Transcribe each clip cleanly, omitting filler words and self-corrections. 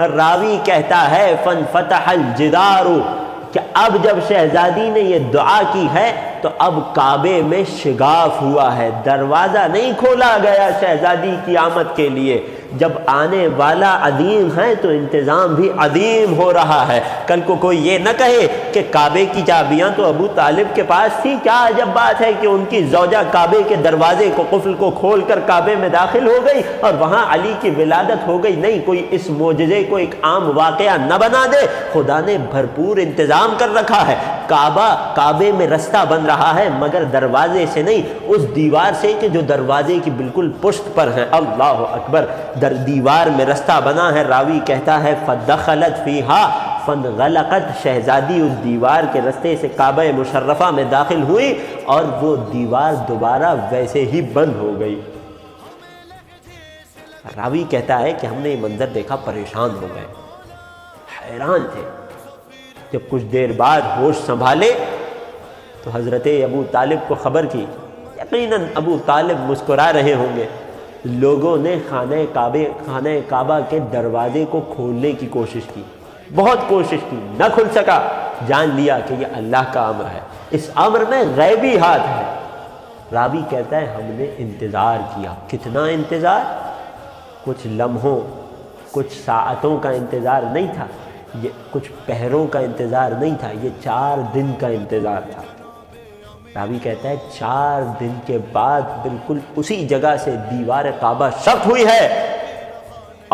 راوی کہتا ہے فن فتح الجدار، کہ اب جب شہزادی نے یہ دعا کی ہے تو اب کعبے میں شگاف ہوا ہے، دروازہ نہیں کھولا گیا شہزادی کی آمد کے لیے۔ جب آنے والا عظیم ہے تو انتظام بھی عظیم ہو رہا ہے۔ کل کو کوئی یہ نہ کہے کہ کعبے کی چابیاں تو ابو طالب کے پاس تھی، کیا عجب بات ہے کہ ان کی زوجہ کعبے کے دروازے کو قفل کو کھول کر کعبے میں داخل ہو گئی اور وہاں علی کی ولادت ہو گئی۔ نہیں، کوئی اس معجزے کو ایک عام واقعہ نہ بنا دے، خدا نے بھرپور انتظام کر رکھا ہے۔ کعبے میں رستہ بن رہا ہے مگر دروازے سے نہیں، اس دیوار سے کہ جو دروازے کی بالکل پشت پر ہے۔ اللہ اکبر، دیوار میں رستہ بنا ہے۔ راوی کہتا ہے فدخلت فیہا فانغلقت، شہزادی اس دیوار کے رستے سے کعبہ مشرفہ میں داخل ہوئی اور وہ دیوار دوبارہ ویسے ہی بند ہو گئی۔ راوی کہتا ہے کہ ہم نے یہ منظر دیکھا، پریشان ہو گئے، حیران تھے۔ جب کچھ دیر بعد ہوش سنبھالے تو حضرت ابو طالب کو خبر کی۔ یقیناً ابو طالب مسکرا رہے ہوں گے۔ لوگوں نے خانہ کعبہ کے دروازے کو کھولنے کی کوشش کی، بہت کوشش کی، نہ کھل سکا۔ جان لیا کہ یہ اللہ کا امر ہے، اس امر میں غیبی ہاتھ ہے۔ راوی کہتا ہے ہم نے انتظار کیا۔ کتنا انتظار؟ کچھ لمحوں، کچھ ساعتوں کا انتظار نہیں تھا، یہ کچھ پہروں کا انتظار نہیں تھا، یہ 4 دن کا انتظار تھا۔ راوی کہتا ہے 4 دن کے بعد بالکل اسی جگہ سے دیوار کعبہ شق ہوئی ہے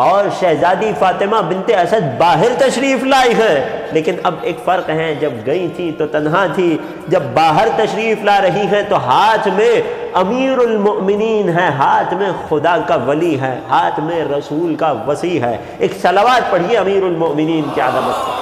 اور شہزادی فاطمہ بنت اسد باہر تشریف لائی ہے۔ لیکن اب ایک فرق ہے، جب گئی تھی تو تنہا تھی، جب باہر تشریف لا رہی ہیں تو ہاتھ میں امیر المؤمنین ہے، ہاتھ میں خدا کا ولی ہے، ہاتھ میں رسول کا وصی ہے۔ ایک صلوات پڑھیے امیر المؤمنین کی عظمت پر۔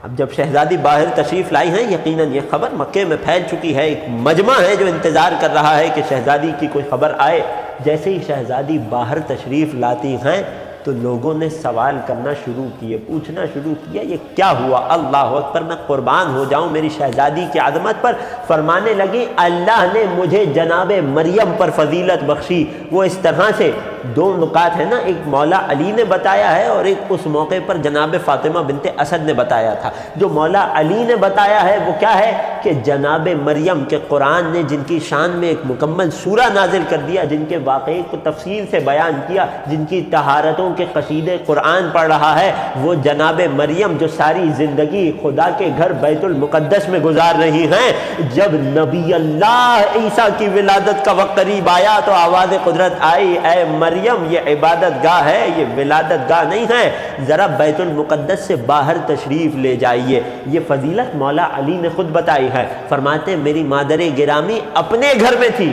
اب جب شہزادی باہر تشریف لائی ہیں، یقیناً یہ خبر مکے میں پھیل چکی ہے، ایک مجمع ہے جو انتظار کر رہا ہے کہ شہزادی کی کوئی خبر آئے۔ جیسے ہی شہزادی باہر تشریف لاتی ہیں تو لوگوں نے سوال کرنا شروع کیے، پوچھنا شروع کیا یہ کیا ہوا؟ اللہ اکبر، میں قربان ہو جاؤں میری شہزادی کی عظمت پر۔ فرمانے لگی اللہ نے مجھے جناب مریم پر فضیلت بخشی۔ وہ اس طرح سے 2 نکات ہیں نا، ایک مولا علی نے بتایا ہے اور ایک اس موقع پر جناب فاطمہ بنت اسد نے بتایا تھا۔ جو مولا علی نے بتایا ہے وہ کیا ہے کہ جناب مریم کے قرآن نے جن کی شان میں ایک مکمل سورہ نازل کر دیا، جن کے واقعے کو تفصیل سے بیان کیا، جن کی طہارتوں کے قصیدے قرآن پڑھ رہا ہے، وہ جناب مریم جو ساری زندگی خدا کے گھر بیت المقدس میں گزار رہی ہیں۔ جب نبی اللہ عیسیٰ کی ولادت کا وقت قریب آیا تو آواز قدرت آئی، اے مریم یہ عبادت گاہ ہے، یہ ولادت گاہ نہیں ہے، ذرا بیت المقدس سے باہر تشریف لے جائیے۔ یہ فضیلت مولا علی نے خود بتائی ہے۔ فرماتے میری مادر گرامی اپنے گھر میں تھی،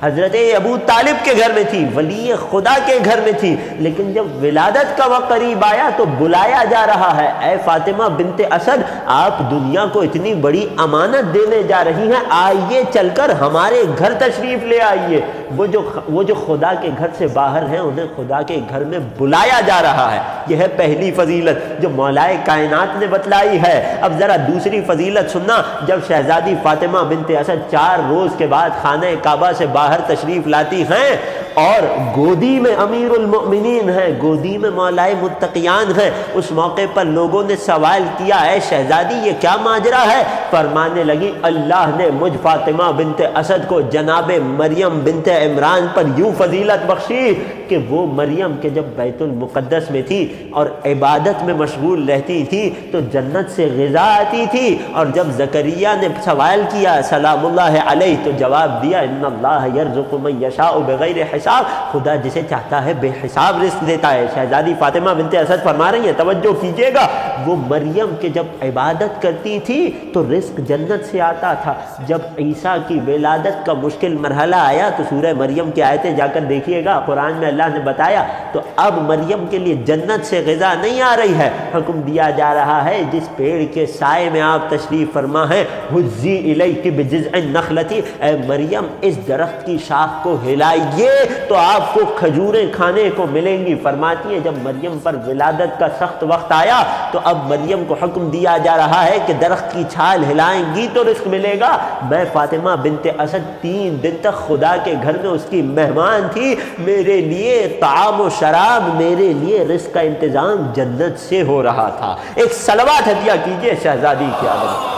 حضرت ابو طالب کے گھر میں تھی، ولی خدا کے گھر میں تھی، لیکن جب ولادت کا وقت قریب آیا تو بلایا جا رہا ہے، اے فاطمہ بنت اسد آپ دنیا کو اتنی بڑی امانت دینے جا رہی ہیں، آئیے چل کر ہمارے گھر تشریف لے آئیے۔ وہ جو خدا کے گھر سے باہر ہیں انہیں خدا کے گھر میں بلایا جا رہا ہے۔ یہ ہے پہلی فضیلت جو مولائے کائنات نے بتلائی ہے۔ اب ذرا دوسری فضیلت سننا، جب شہزادی فاطمہ بنت اسد 4 روز کے بعد خانہ کعبہ سے باہر تشریف لاتی ہیں اور گودی میں امیر المؤمنین ہیں، گودی میں مولائے متقیان ہیں، اس موقع پر لوگوں نے سوال کیا اے شہزادی یہ کیا ماجرا ہے؟ فرمانے لگی اللہ نے مجھ فاطمہ بنت اسد کو جناب مریم بنت عمران پر یوں فضیلت بخشی کہ وہ مریم کے جب بیت المقدس میں تھی اور عبادت میں مشغول رہتی تھی تو جنت سے غذا آتی تھی، اور جب زکریا نے سوال کیا سلام اللہ علیہ تو جواب دیا ان اللہ یرزق من یشاء بغیر حساب، خدا جسے چاہتا ہے بے حساب رزق دیتا ہے۔ شہزادی فاطمہ بنت اسد فرما رہی ہیں، توجہ کیجئے گا، وہ مریم کے جب عبادت کرتی تھی تو رزق جنت سے آتا تھا۔ جب عیسیٰ کی ولادت کا مشکل مرحلہ آیا تو سورہ مریم کی آیتیں جا کر دیکھیے گا، قرآن میں اللہ نے بتایا تو اب مریم کے لیے جنت سے غذا نہیں آ رہی ہے، حکم دیا جا رہا ہے جس پیڑ کے سائے میں آپ تشریف فرما ہیں، حزی الیک بجذع النخلۃ، اے مریم اس درخت کی شاخ کو ہلائیے تو آپ کو کھجوریں کھانے کو ملیں گی۔ فرماتی ہے جب مریم پر ولادت کا سخت وقت آیا تو اب مریم کو حکم دیا جا رہا ہے کہ درخت کی چھال ہلائیں گی تو رزق ملے گا۔ میں فاطمہ بنت اسد 3 دن تک خدا کے گھر میں اس کی مہمان تھی، میرے لیے طعام و شراب، میرے لیے رزق کا انتظام جنت سے ہو رہا تھا۔ ایک صلوات ہدیہ کیجئے شہزادی کی عظمت۔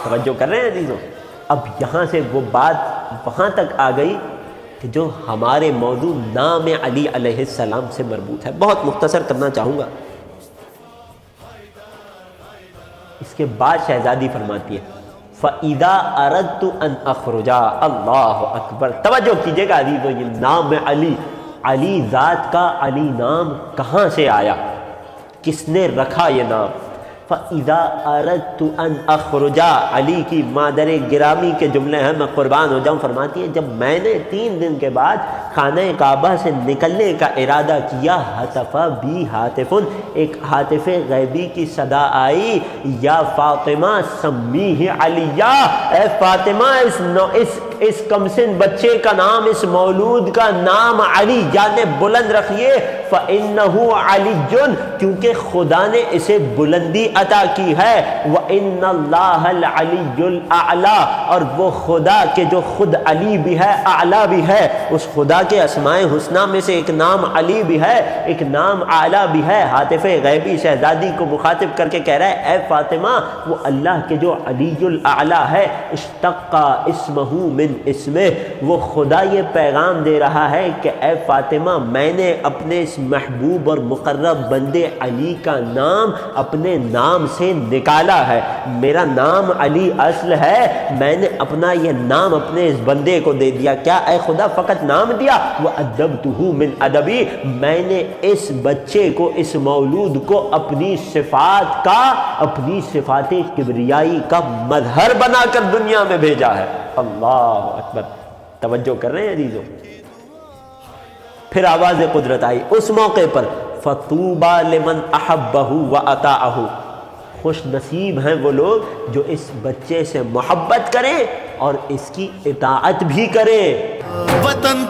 توجہ کر رہے ہیں عزیزوں؟ اب یہاں سے وہ بات وہاں تک آ گئی کہ جو ہمارے موضوع نام علی علیہ السلام سے مربوط ہے، بہت مختصر کرنا چاہوں گا۔ اس کے بعد شہزادی فرماتی ہے فَإِذَا أَرَدْتُ أَنْ أَخْرُجَ، اللہ اکبر، توجہ کیجئے گا عزیزو، یہ نام علی، علی ذات کا علی نام کہاں سے آیا، کس نے رکھا یہ نام؟ فَإِذَا أَرَدْتُ أَنْ أَخْرُجَ، علی کی مادر گرامی کے جملے ہیں، میں قربان ہو جاؤں۔ فرماتی ہے جب میں نے 3 دن کے بعد خانہ کعبہ سے نکلنے کا ارادہ کیا، ہتف بی ہاتف، ایک ہاتف غیبی کی صدا آئی، یا فاطمہ سمیہ علیہ، اے فاطمہ اس کمسن بچے کا نام، اس مولود کا نام علی یعنی بلند رکھیے، فَإِنَّهُ عَلِيٌّ، کیونکہ خدا نے اسے بلندی عطا کی ہے، وَإِنَّ اللَّهَ الْعَلِيُّ الْأَعْلَى، اور وہ خدا کہ جو خود علی بھی ہے اعلیٰ بھی ہے، اس خدا کے اسماء حسنہ میں سے ایک نام علی بھی ہے، ایک نام اعلیٰ بھی ہے۔ ہاتف غیبی شہزادی کو مخاطب کر کے کہہ رہا ہے اے فاطمہ، وہ اللہ کے جو علی الاعلیٰ ہے، اشتق اسمہ من اسمہ، وہ خدا یہ پیغام دے رہا ہے کہ اے فاطمہ میں نے اپنے اس محبوب اور مقرب بندے علی کا نام اپنے نام سے نکالا ہے، میرا نام علی اصل ہے، میں نے اپنا یہ نام اپنے اس بندے کو دے دیا۔ کیا اے خدا فقط نام دیا؟ وَأَدَّبْتُهُ مِنْ أَدَبِي، میں نے اس بچے کو، اس مولود کو اپنی صفات کا، اپنی صفات کبریائی کا مظہر بنا کر دنیا میں بھیجا ہے۔ اللہ اکبر، توجہ کر رہے ہیں عزیزوں؟ پھر آواز قدرت آئی اس موقع پر، فَطُوبَى لِمَنْ أَحَبَّهُ وَأَطَاعَهُ، خوش نصیب ہیں وہ لوگ جو اس بچے سے محبت کریں اور اس کی اطاعت بھی کریں۔ وطن